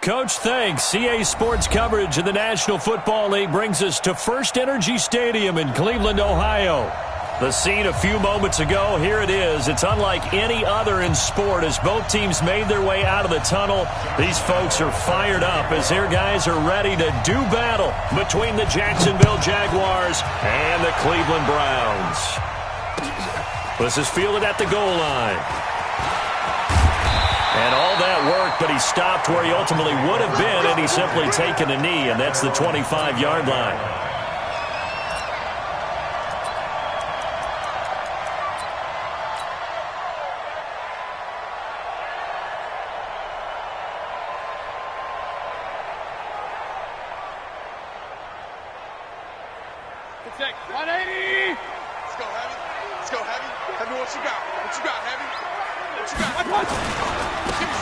Coach, thanks. CA Sports coverage of the National Football League brings us to First Energy Stadium in Cleveland, Ohio. The scene a few moments ago, here it is. It's unlike any other in sport as both teams made their way out of the tunnel. These folks are fired up as their guys are ready to do battle between the Jacksonville Jaguars and the Cleveland Browns. This is fielded at the goal line. And all that work, but he stopped where he ultimately would have been, and he's simply taken a knee, and that's the 25-yard line.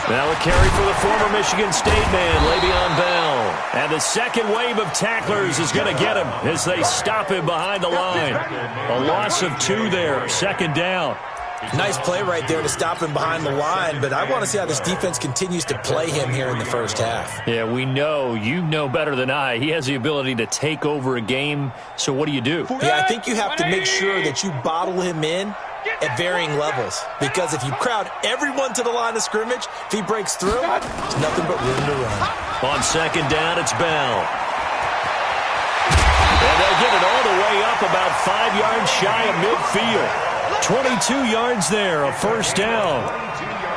Now a carry for the former Michigan State man, Le'Veon Bell. And the second wave of tacklers is going to get him as they stop him behind the line. A loss of 2 there, second down. Nice play right there to stop him behind the line, but I want to see how this defense continues to play him here in the first half. Yeah, we know. You know better than I. He has the ability to take over a game, so what do you do? Yeah, I think you have to make sure that you bottle him in at varying levels, because if you crowd everyone to the line of scrimmage, if he breaks through, there's nothing but room to run. On second down, it's Bell. And they'll get it all the way up about 5 yards shy of midfield. 22 yards there, a first down.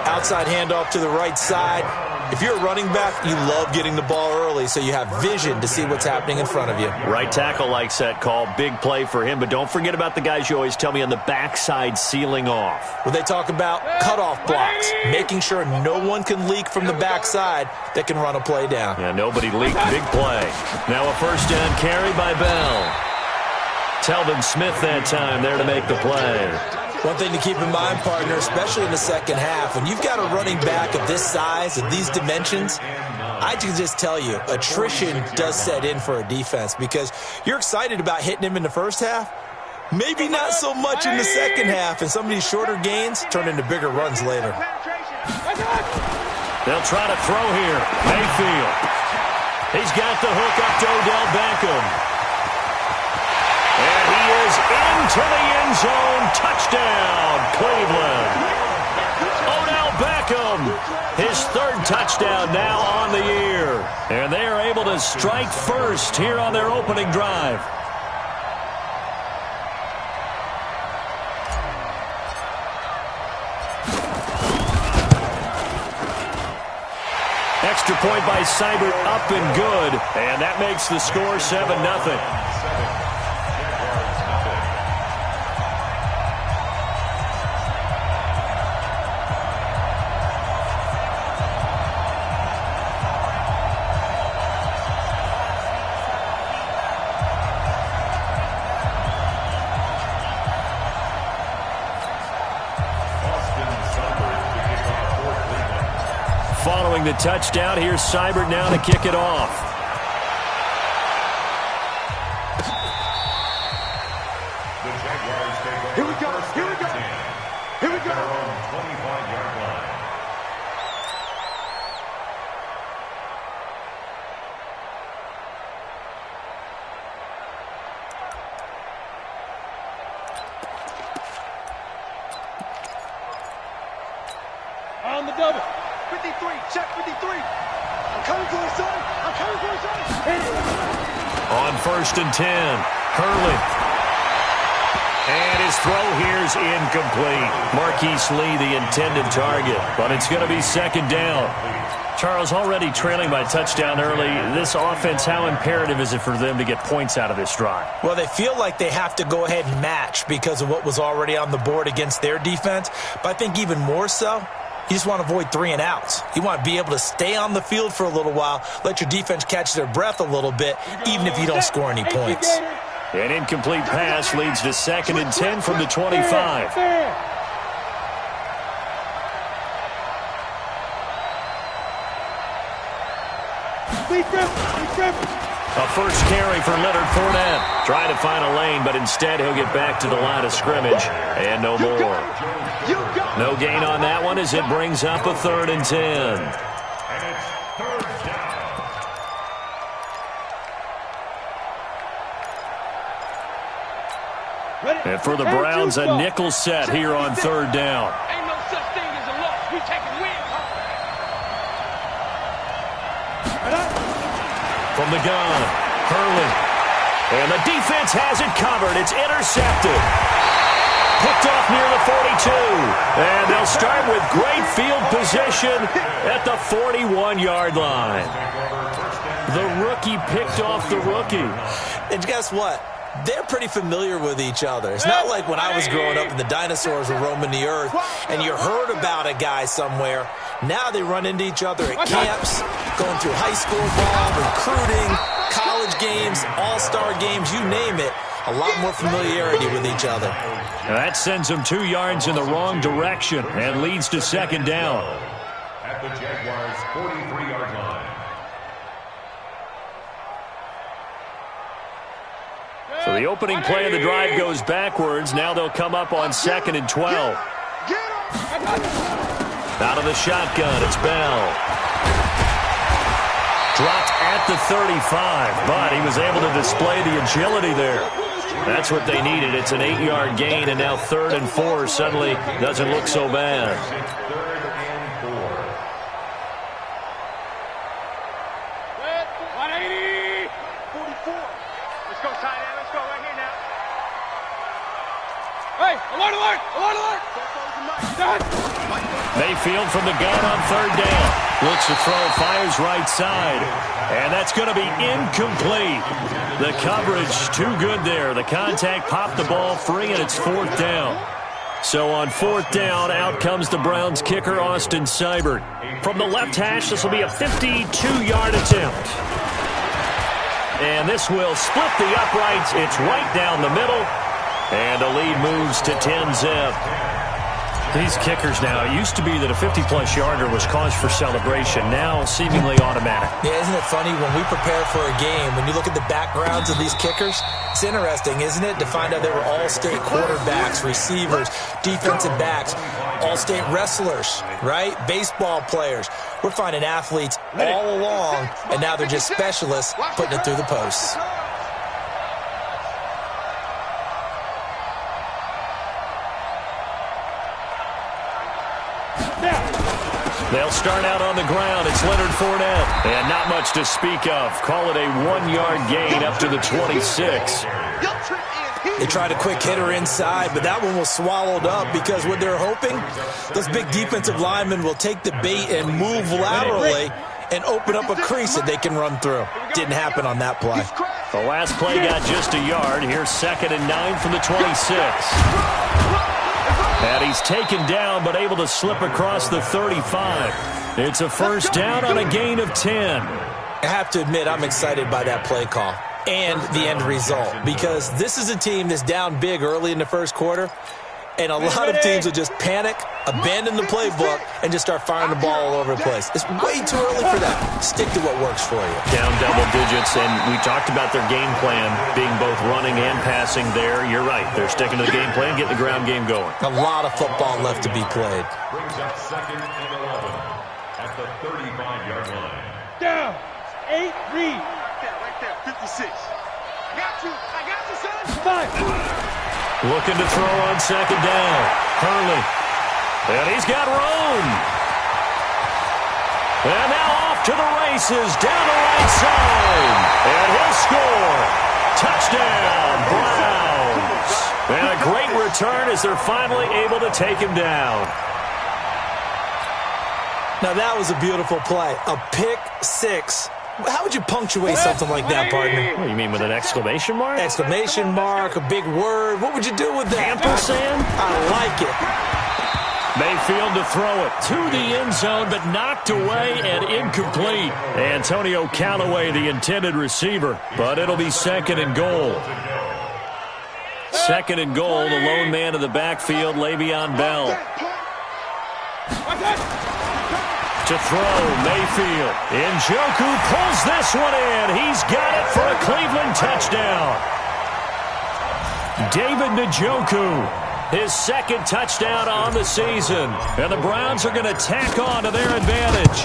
Outside handoff to the right side. If you're a running back, you love getting the ball early so you have vision to see what's happening in front of you. Right tackle likes that call. Big play for him, but don't forget about the guys you always tell me on the backside sealing off. Well, they talk about cutoff blocks, making sure no one can leak from the backside that can run a play down. Yeah, nobody leaked. Big play. Now a first down carry by Bell. Telvin Smith that time there to make the play. One thing to keep in mind, partner, especially in the second half, when you've got a running back of this size, of these dimensions, I can just tell you, attrition does set in for a defense because you're excited about hitting him in the first half. Maybe not so much in the second half, and some of these shorter gains turn into bigger runs later. They'll try to throw here. Mayfield. He's got the hook up to Odell Beckham. And he is into the end zone. Touchdown, Cleveland. Odell Beckham, his third touchdown now on the year. And they are able to strike first here on their opening drive. Extra point by Seibert, up and good. And that makes the score 7-0. Following the touchdown, here's Seibert now to kick it off. The Jaguars take over. Here we go. Here we go. Here we go. Their own 25-yard line. On the double. 53, check 53. I'm coming for you, son. I'm coming for you, son. On first and 10, Hurley. And his throw here's incomplete. Marquise Lee, the intended target, but it's going to be second down. Charles, already trailing by touchdown early. This offense, how imperative is it for them to get points out of this drive? Well, they feel like they have to go ahead and match because of what was already on the board against their defense. But I think even more so, you just want to avoid 3 and outs. You want to be able to stay on the field for a little while, let your defense catch their breath a little bit, even if you don't score any points. An incomplete pass leads to second and 10 from the 25. A first carry for Leonard Fournette. Trying to find a lane, but instead he'll get back to the line of scrimmage. And no more. No gain on that one as it brings up a 3rd and 10. And it's third down. And for the Browns, a nickel set here on third down. Ain't no such thing as a loss. We taking wins. From the gun, Hurley. And the defense has it covered. It's intercepted. Picked off near the 42. And they'll start with great field position at the 41-yard line. The rookie picked off the rookie. And guess what? They're pretty familiar with each other. It's not like when I was growing up and the dinosaurs were roaming the earth and you heard about a guy somewhere. Now they run into each other at camps, going through high school ball, recruiting, college games, all-star games, you name it. A lot more familiarity with each other. That sends them 2 yards in the wrong direction and leads to second down. At the Jaguars' 43-yard line. So the opening play of the drive goes backwards. Now they'll come up on 2nd and 12. Out of the shotgun, it's Bell. Dropped at the 35, but he was able to display the agility there. That's what they needed. It's an 8-yard gain, and now 3rd and 4 suddenly doesn't look so bad. 3rd and 4. 180. 44. Let's go, tight end. Let's go right here now. Hey, alert, alert, alert, alert. Mayfield from the gun on 3rd down. Looks to throw, fires right side. And that's going to be incomplete. The coverage too good there. The contact popped the ball free, and it's 4th down. So on 4th down, out comes the Browns kicker, Austin Seibert. From the left hash, this will be a 52-yard attempt. And this will split the uprights. It's right down the middle. And the lead moves to 10-zip. These kickers now, it used to be that a 50-plus yarder was cause for celebration. Now seemingly automatic. Yeah, isn't it funny when we prepare for a game, when you look at the backgrounds of these kickers, it's interesting, isn't it, to find out they were all-state quarterbacks, receivers, defensive backs, all-state wrestlers, right? Baseball players. We're finding athletes all along, and now they're just specialists putting it through the posts. They'll start out on the ground. It's Leonard Fournette. And not much to speak of. Call it a 1-yard gain up to the 26. They tried a quick hitter inside, but that one was swallowed up because what they're hoping, those big defensive linemen will take the bait and move laterally and open up a crease that they can run through. Didn't happen on that play. The last play got just a yard. Here's 2nd and 9 from the 26. And he's taken down, but able to slip across the 35. It's a 1st down on a gain of 10. I have to admit, I'm excited by that play call and the end result, because this is a team that's down big early in the first quarter, and a lot of teams will just panic, abandon the playbook, and just start firing the ball all over the place. It's way too early for that. Stick to what works for you. Down double digits, and we talked about their game plan being both running and passing there. You're right. They're sticking to the game plan, getting the ground game going. A lot of football left to be played. Brings up 2nd and 11 at the 35-yard line. Down. 8, read. Right there, 56. I got you, son. 5. Looking to throw on 2nd down. Hurley. And he's got room. And now off to the races, down the right side. And he'll score. Touchdown, Browns. And a great return as they're finally able to take him down. Now that was a beautiful play. A pick six. How would you punctuate something like that, partner? What do you mean, with an exclamation mark? Exclamation mark, a big word. What would you do with that? Ampersand? I like it. Mayfield to throw it to the end zone, but knocked away and incomplete. Antonio Callaway, the intended receiver, but it'll be 2nd and goal. 2nd and goal, the lone man in the backfield, Le'Veon Bell. To throw, Mayfield. Njoku pulls this one in. He's got it for a Cleveland touchdown. David Njoku, his 2nd touchdown on the season. And the Browns are going to tack on to their advantage.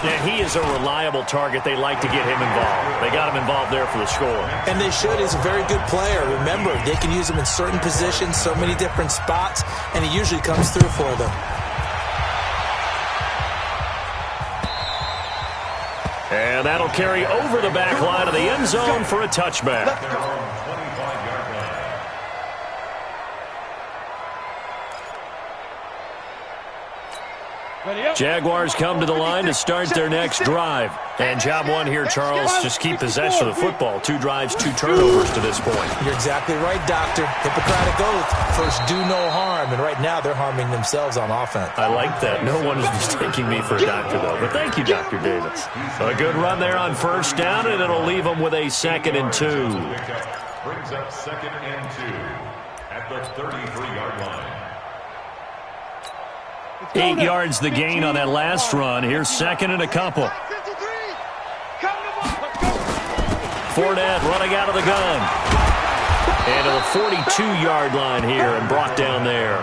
Yeah, he is a reliable target. They like to get him involved. They got him involved there for the score. And they should. He's a very good player. Remember, they can use him in certain positions, so many different spots, and he usually comes through for them. And that'll carry over the back line of the end zone for a touchback. Jaguars come to the line to start their next drive. And job one here, Charles, just keep possession of the football. 2 drives, 2 turnovers to this point. You're exactly right, Doctor. Hippocratic oath. First, do no harm. And right now, they're harming themselves on offense. I like that. No one is mistaking me for a doctor, though. But thank you, Dr. Davis. A good run there on first down, and it'll leave them with a 2nd and 2. Brings up 2nd and 2 at the 33-yard line. 8 yards the gain on that last run. Here's 2nd and a couple. Fournette running out of the gun. And to the 42-yard line here and brought down there.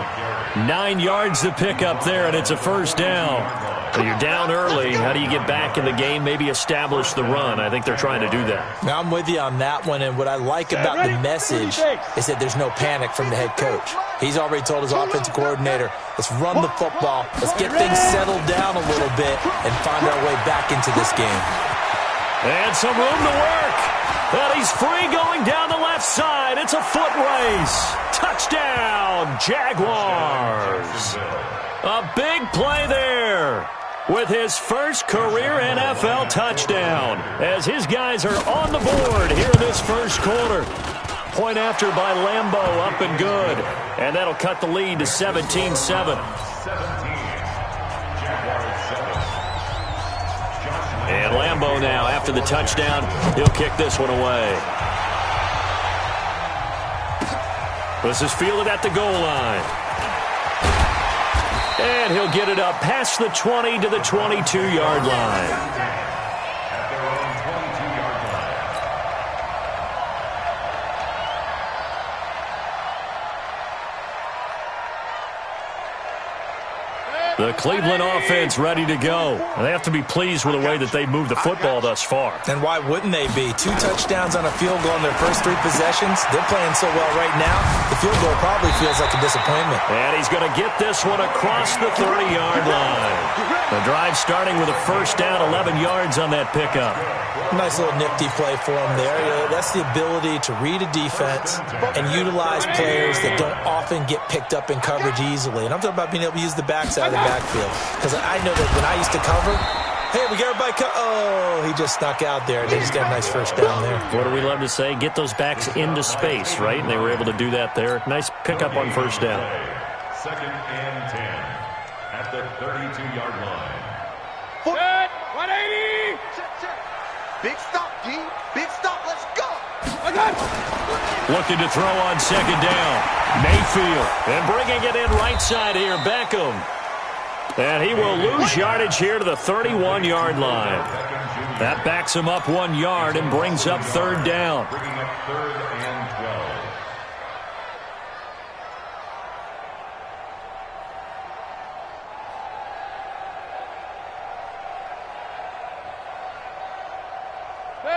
9 yards to pick up there, and it's a first down. So you're down early. How do you get back in the game? Maybe establish the run. I think they're trying to do that. Now, I'm with you on that one, and what I like about the message is that there's no panic from the head coach. He's already told his offensive coordinator, let's run the football, let's get things settled down a little bit, and find our way back into this game. And some room to work. But he's free going down the left side. It's a foot race. Touchdown, Jaguars. A big play there with his first career NFL touchdown as his guys are on the board here in this first quarter. Point after by Lambo, up and good. And that'll cut the lead to 17-7. And Lambo now, after the touchdown, he'll kick this one away. This is fielded at the goal line. And he'll get it up past the 20 to the 22-yard line. The Cleveland offense ready to go. They have to be pleased with the way that they moved the football thus far. And why wouldn't they be? 2 touchdowns on a field goal in their first 3 possessions. They're playing so well right now, the field goal probably feels like a disappointment. And he's going to get this one across the 30-yard line. The drive starting with a first down, 11 yards on that pickup. Nice little nifty play for him there. That's the ability to read a defense and utilize players that don't often get picked up in coverage easily. And I'm talking about being able to use the backside of the backfield. Because I know that when I used to cover, hey, we got everybody oh, he just snuck out there. They just got a nice first down there. What do we love to say? Get those backs into space, right? And they were able to do that there. Nice pickup on first down. 2nd and 10 at the 32-yard line. Set, 180. Big stop, G. Big stop. Let's go. I got it. Looking to throw on 2nd down. Mayfield. And bringing it in right side here, Beckham. And he will lose yardage here to the 31-yard line. That backs him up 1 yard and brings up 3rd down. Bringing up 3rd and 12.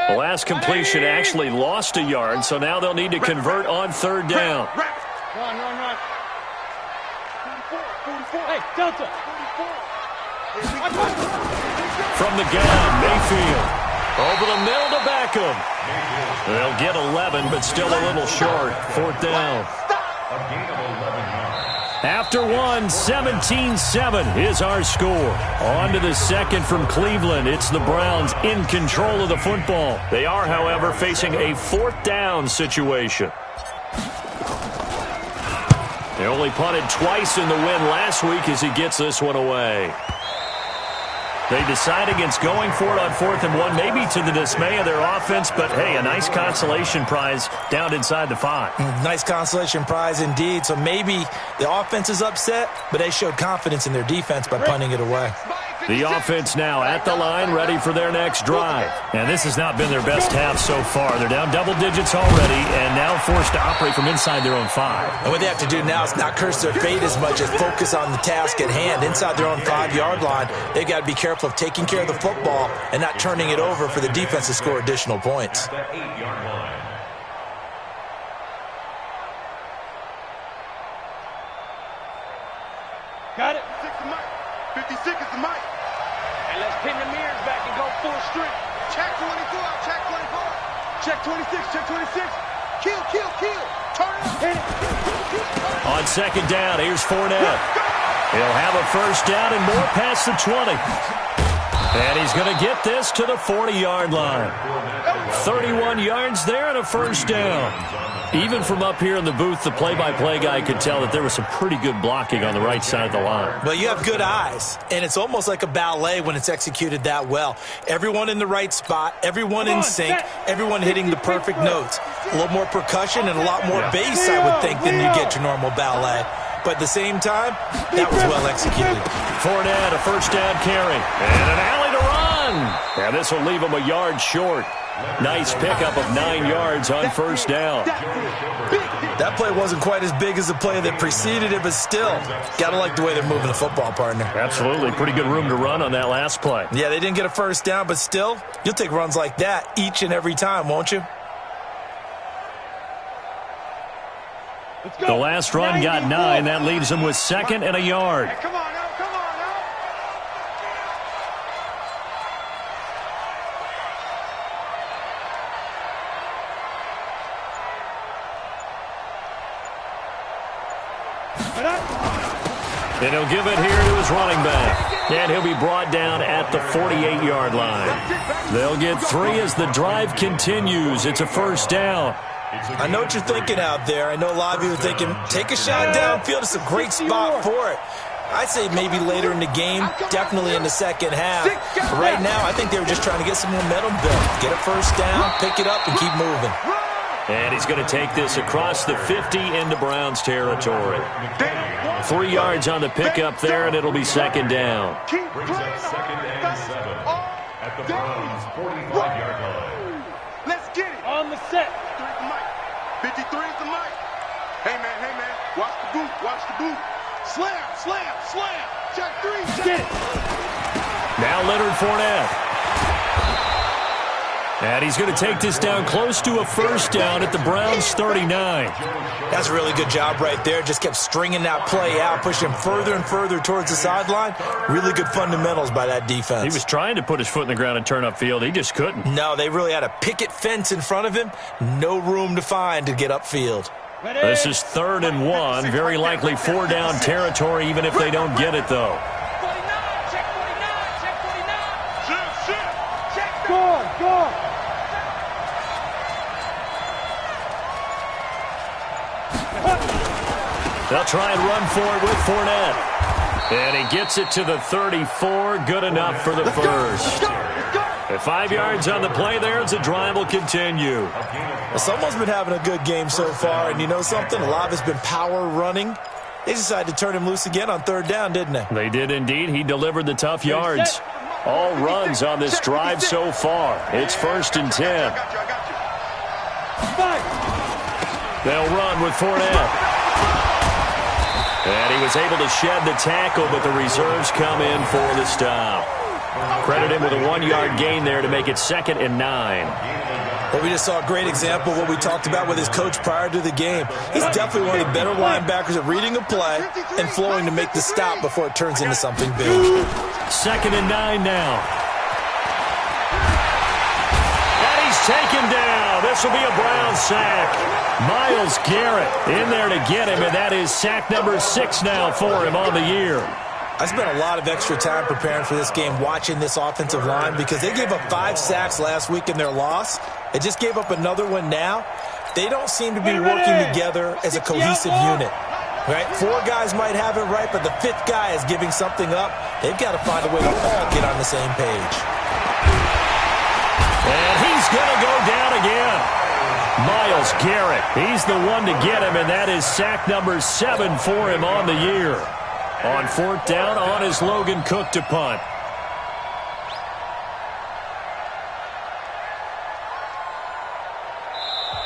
The last completion actually lost a yard, so now they'll need to convert on 3rd down. Run. 44. Hey, Delta. 44. From the gun, Mayfield. Over the middle to Beckham. They'll get 11, but still a little short. 4th down. A gain of 11 yards. After 17-7 is our score. On to the second from Cleveland. It's the Browns in control of the football. They are, however, facing a 4th down situation. They only punted twice in the win last week as he gets this one away. They decide against going for it on 4th and 1, maybe to the dismay of their offense, but hey, a nice consolation prize down inside the 5. Nice consolation prize indeed. So maybe the offense is upset, but they showed confidence in their defense by punting it away. The offense now at the line, ready for their next drive. And this has not been their best half so far. They're down double digits already and now forced to operate from inside their own 5. And what they have to do now is not curse their fate as much as focus on the task at hand. Inside their own 5-yard line, they've got to be careful of taking care of the football and not turning it over for the defense to score additional points. That 8-yard line. Got it. 56 is the mic. And let's pin the mirrors back and go full strength. Check 24, check 24. Check 26, check 26. Kill, kill, kill. Turn it. On second down, here's Fournette. He'll have a first down and more past the 20. And he's going to get this to the 40-yard line. 31 yards there and a first down. Even from up here in the booth, the play-by-play guy could tell that there was some pretty good blocking on the right side of the line. Well, you have good eyes, and it's almost like a ballet when it's executed that well. Everyone in the right spot, everyone in sync, everyone hitting the perfect notes. A little more percussion and a lot more bass, I would think, than you get your normal ballet. But at the same time, that was well executed. Fournette, a first down carry. And an alley to run. And this will leave him a yard short. Nice pickup of 9 yards on first down. That play wasn't quite as big as the play that preceded it, but still, got to like the way they're moving the football, partner. Absolutely. Pretty good room to run on that last play. Yeah, they didn't get a first down, but still, you'll take runs like that each and every time, won't you? The last run got 9. That leaves him with 2nd and a yard. Hey, come on now, come on now. And he'll give it here to his running back. And he'll be brought down at the 48-yard line. They'll get 3 as the drive continues. It's a first down. I know what you're thinking out there. I know a lot of you are thinking, take a shot downfield. It's a great spot for it. I'd say maybe later in the game, definitely in the second half. But right now, I think they were just trying to get some momentum built. Get a first down, pick it up, and keep moving. And he's going to take this across the 50 into Browns territory. 3 yards on the pickup there, and it'll be second down. Brings up 2nd and 7 at the Browns' 45-yard line. Let's get it. On the set. 53 is the mic. Hey, man. Watch the boot, watch the boot. Slam, slam, slam. Check 3, check. Get it. Now Leonard Fournette. And he's going to take this down close to a first down at the Browns' 39. That's a really good job right there. Just kept stringing that play out, pushing him further and further towards the sideline. Really good fundamentals by that defense. He was trying to put his foot in the ground and turn upfield. He just couldn't. No, they really had a picket fence in front of him. No room to find to get upfield. This is 3rd and 1. Very likely 4-down territory, even if they don't get it, though. 49, check 49, check 49. Shift, check. Go. They'll try and run for it with Fournette. And he gets it to the 34. Good enough for the first. At 5 yards on the play there as the drive will continue. Well, someone's been having a good game so far, and you know something? A lot of it's been power running. They decided to turn him loose again on 3rd down, didn't they? They did indeed. He delivered the tough yards. All runs on this drive so far. It's 1st and 10. They'll run with Fournette. And he was able to shed the tackle, but the reserves come in for the stop. Credit him with a 1-yard gain there to make it 2nd and 9. Well, we just saw a great example of what we talked about with his coach prior to the game. He's definitely one of the better linebackers at reading a play and flowing to make the stop before it turns into something big. 2nd and 9 now. And he's taken down. This will be a Brown sack. Myles Garrett in there to get him, and that is sack number 6 now for him on the year. I spent a lot of extra time preparing for this game, watching this offensive line, because they gave up 5 sacks last week in their loss. They just gave up another one now. They don't seem to be working together as a cohesive unit. Right? 4 guys might have it right, but the 5th guy is giving something up. They've got to find a way to all get on the same page. And he's going to go down again. Myles Garrett, he's the one to get him, and that is sack number 7 for him on the year. On 4th down, on his Logan Cook to punt.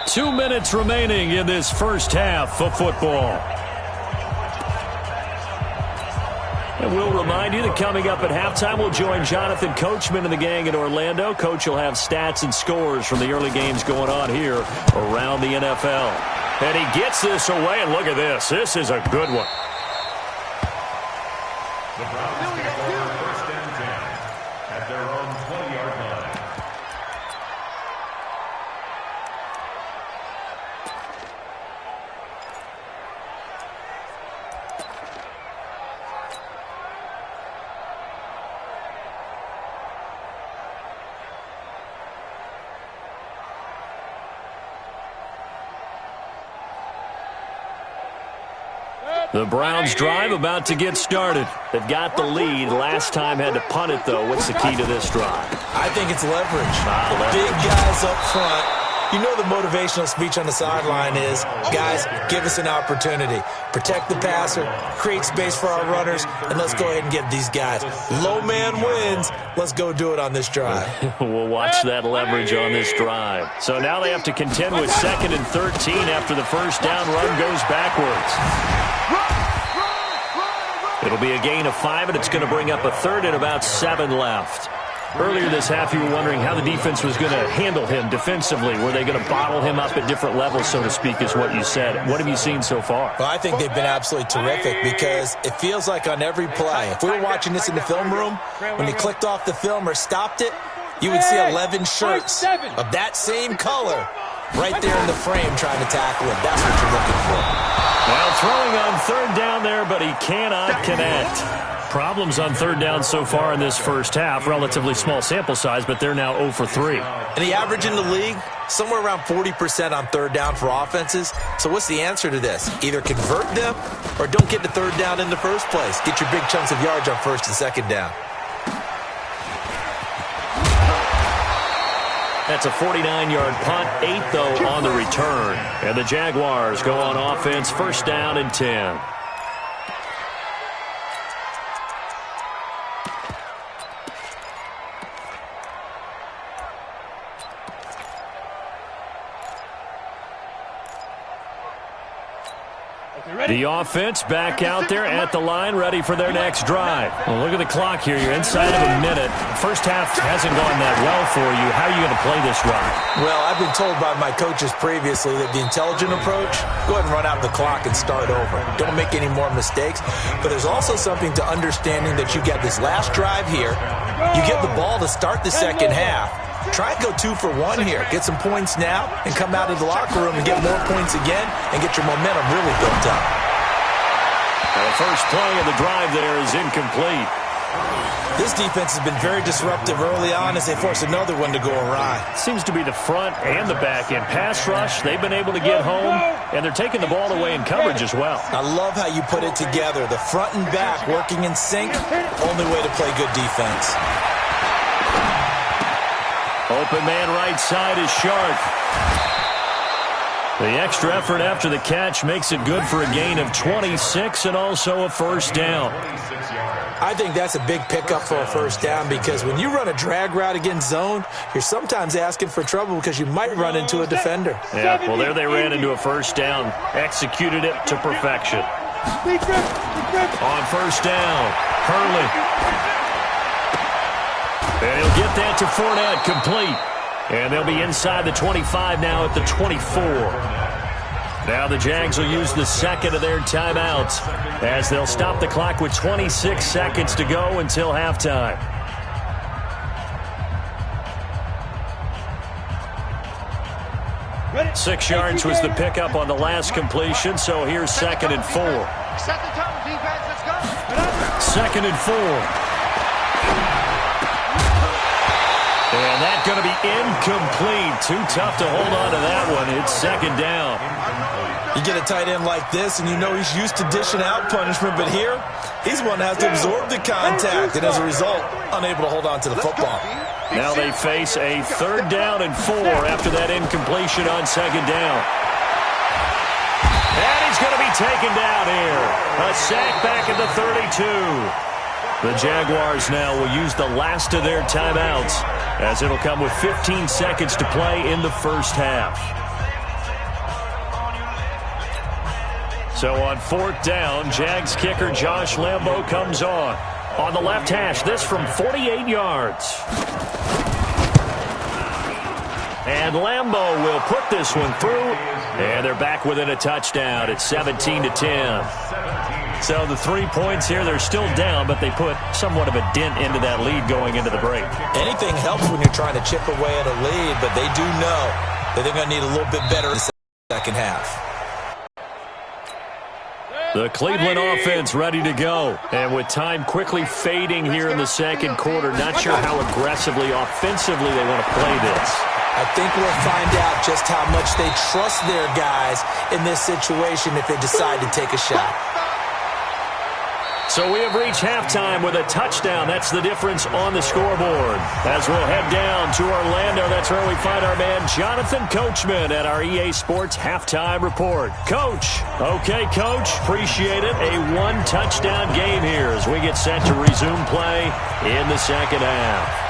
2 minutes remaining in this first half of football. And we'll remind you that coming up at halftime, we'll join Jonathan Coachman and the gang in Orlando. Coach will have stats and scores from the early games going on here around the NFL. And he gets this away, and look at this. This is a good one. The Browns take over first and 10 at their own 20-yard line. The Browns drive about to get started. They've got the lead. Last time had to punt it, though. What's the key to this drive? I think it's leverage. The big guys up front. You know the motivational speech on the sideline is, guys, give us an opportunity. Protect the passer, create space for our runners, and let's go ahead and get these guys. Low man wins. Let's go do it on this drive. We'll watch that leverage on this drive. So now they have to contend with 2nd and 13 after the first down run goes backwards. It'll be a gain of 5, and it's going to bring up a 3rd and about 7 left. Earlier this half, you were wondering how the defense was going to handle him defensively. Were they going to bottle him up at different levels, so to speak, is what you said. What have you seen so far? Well, I think they've been absolutely terrific because it feels like on every play, if we were watching this in the film room, when he clicked off the film or stopped it, you would see 11 shirts of that same color right there in the frame trying to tackle him. That's what you're looking for. Well, throwing on 3rd down there, but he cannot connect. Problems on 3rd down so far in this first half. Relatively small sample size, but they're now 0 for 3. And the average in the league, somewhere around 40% on 3rd down for offenses. So what's the answer to this? Either convert them or don't get to 3rd down in the first place. Get your big chunks of yards on 1st and 2nd down. That's a 49-yard punt, 8 though on the return. And the Jaguars go on offense, 1st down and 10. The offense back out there at the line, ready for their next drive. Well, look at the clock here. You're inside of a minute. First half hasn't gone that well for you. How are you going to play this drive? Well, I've been told by my coaches previously that the intelligent approach, go ahead and run out the clock and start over. Don't make any more mistakes. But there's also something to understanding that you get this last drive here. You get the ball to start the second half. Try and go 2 for 1 here. Get some points now and come out of the locker room and get more points again and get your momentum really built up. The first play of the drive there is incomplete. This defense has been very disruptive early on as they force another one to go awry. Seems to be the front and the back end. Pass rush, they've been able to get home, and they're taking the ball away in coverage as well. I love how you put it together. The front and back working in sync, only way to play good defense. Open man right side is Sharp. The extra effort after the catch makes it good for a gain of 26 and also a 1st down. I think that's a big pickup for a 1st down because when you run a drag route against zone, you're sometimes asking for trouble because you might run into a defender. Yeah, well, there they ran into a 1st down. Executed it to perfection. On 1st down, Hurley. And he'll get that to Fournette, complete. And they'll be inside the 25 now at the 24. Now the Jags will use the 2nd of their timeouts as they'll stop the clock with 26 seconds to go until halftime. Ready? 6 yards was the pickup on the last completion, so here's 2nd and 4. Set the tone, defense, let's go. 2nd and 4. And that's going to be incomplete. Too tough to hold on to that one. It's 2nd down. You get a tight end like this, and you know he's used to dishing out punishment, but here, he's one that has to absorb the contact, and as a result, unable to hold on to the football. Now they face a 3rd down and 4 after that incompletion on 2nd down. And he's going to be taken down here. A sack back at the 32. The Jaguars now will use the last of their timeouts as it'll come with 15 seconds to play in the first half. So on 4th down, Jags kicker Josh Lambo comes on. On the left hash, this from 48 yards. And Lambo will put this one through. And they're back within a touchdown. It's 17-10. So the 3 points here, they're still down, but they put somewhat of a dent into that lead going into the break. Anything helps when you're trying to chip away at a lead, but they do know that they're going to need a little bit better in the second half. The Cleveland offense ready to go. And with time quickly fading here in the second quarter, not sure how aggressively, offensively they want to play this. I think we'll find out just how much they trust their guys in this situation if they decide to take a shot. So we have reached halftime with a touchdown. That's the difference on the scoreboard. As we'll head down to Orlando, that's where we find our man Jonathan Coachman at our EA Sports Halftime Report. Coach. Okay, Coach. Appreciate it. A one-touchdown game here as we get set to resume play in the second half.